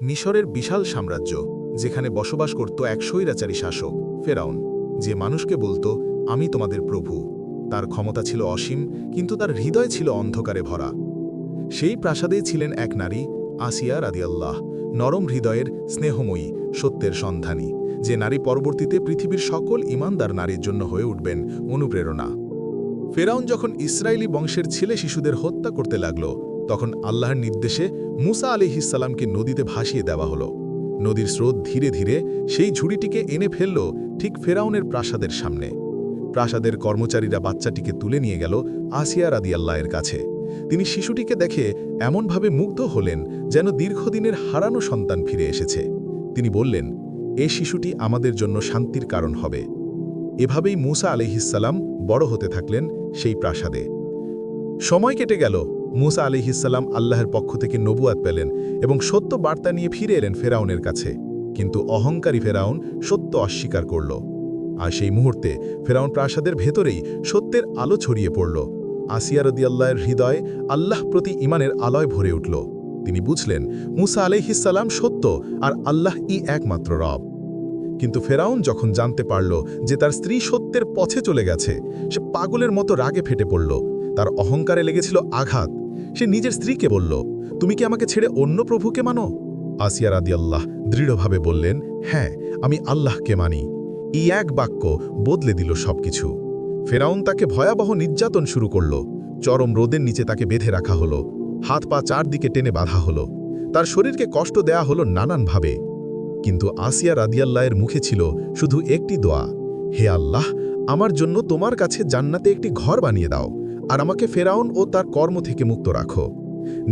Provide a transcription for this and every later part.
মিশরের বিশাল সাম্রাজ্য, যেখানে বসবাস করত এক স্বৈরাচারী শাসক ফেরাউন, যে মানুষকে বলতো আমি তোমাদের প্রভু। তার ক্ষমতা ছিল অসীম, কিন্তু তার হৃদয় ছিল অন্ধকারে ভরা। সেই প্রাসাদেই ছিলেন এক নারী, আসিয়া রাদিয়াল্লাহ, নরম হৃদয়ের, স্নেহময়ী, সত্যের সন্ধানী, যে নারী পরবর্তীতে পৃথিবীর সকল ইমানদার নারীর জন্য হয়ে উঠবেন অনুপ্রেরণা। ফেরাউন যখন ইসরায়েলি বংশের ছেলে শিশুদের হত্যা করতে লাগল, তখন আল্লাহর নির্দেশে মুসা আলাইহিসসালামকে নদীতে ভাসিয়ে দেওয়া হলো। নদীর স্রোত ধীরে ধীরে সেই ঝুড়িটিকে এনে ফেলল ঠিক ফেরাউনের প্রাসাদের সামনে। প্রাসাদের কর্মচারীরা বাচ্চাটিকে তুলে নিয়ে গেল আসিয়া রাদিয়াল্লাহের কাছে। তিনি শিশুটিকে দেখে এমনভাবে মুগ্ধ হলেন যেন দীর্ঘদিনের হারানো সন্তান ফিরে এসেছে। তিনি বললেন, এ শিশুটি আমাদের জন্য শান্তির কারণ হবে। এভাবেই মুসা আলাইহিসসালাম বড় হতে থাকলেন সেই প্রাসাদে। সময় কেটে গেল, মুসা আলাইহিসসালাম আল্লাহর পক্ষ থেকে নবুয়াত পেলেন এবং সত্য বার্তা নিয়ে ফিরে এলেন ফেরাউনের কাছে। কিন্তু অহংকারী ফেরাউন সত্য অস্বীকার করল। আর সেই মুহূর্তে ফেরাউন প্রাসাদের ভেতরেই সত্যের আলো ছড়িয়ে পড়ল। আসিয়া রাদিয়াল্লাহের হৃদয় আল্লাহ প্রতি ইমানের আলোয় ভরে উঠল। তিনি বুঝলেন মুসা আলাইহিসসালাম সত্য আর আল্লাহ একমাত্র রব। কিন্তু ফেরাউন যখন জানতে পারল যে তার স্ত্রী সত্যের পথে চলে গেছে, সে পাগলের মতো রাগে ফেটে পড়ল। তার অহংকারে লেগেছিল আঘাত। সে নিজের স্ত্রীকে বলল, তুমি কি আমাকে ছেড়ে অন্য প্রভুকে মানো? আসিয়া রাদিয়াল্লাহ দৃঢ়ভাবে বললেন, হ্যাঁ, আমি আল্লাহকে মানি। এই এক বাক্য বদলে দিল সবকিছু। ফেরাউন তাকে ভয়াবহ নির্যাতন শুরু করল। চরম রোদের নিচে তাকে বেঁধে রাখা হলো, হাত পা চারদিকে টেনে বাঁধা হলো, তার শরীরকে কষ্ট দেয়া হলো নানানভাবে। কিন্তু আসিয়া রাদিয়াল্লাহের মুখে ছিল শুধু একটি দোয়া, হে আল্লাহ, আমার জন্য তোমার কাছে জান্নাতে একটি ঘর বানিয়ে দাও, আর আমাকে ফেরাউন ও তার কর্ম থেকে মুক্ত রাখো।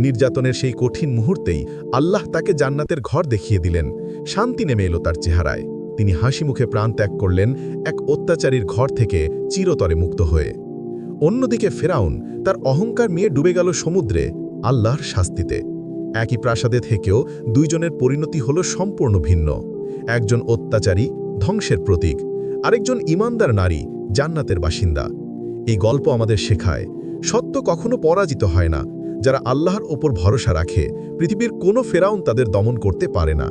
নির্যাতনের সেই কঠিন মুহূর্তেই আল্লাহ তাকে জান্নাতের ঘর দেখিয়ে দিলেন। শান্তি নেমে এলো তার চেহারায়। তিনি হাসি মুখে প্রাণ ত্যাগ করলেন এক অত্যাচারীর ঘর থেকে চিরতরে মুক্ত হয়ে। অন্যদিকে ফেরাউন তার অহংকার নিয়ে ডুবে গেল সমুদ্রে, আল্লাহর শাস্তিতে। একই প্রাসাদে থেকেও দুইজনের পরিণতি হল সম্পূর্ণ ভিন্ন। একজন অত্যাচারী, ধ্বংসের প্রতীক, আরেকজন ইমানদার নারী, জান্নাতের বাসিন্দা। এই গল্প আমাদের শেখায়, সত্য কখনো পরাজিত হয় না। যারা আল্লাহর ওপর ভরসা রাখে, পৃথিবীর কোনো ফেরাউন তাদের দমন করতে পারে না।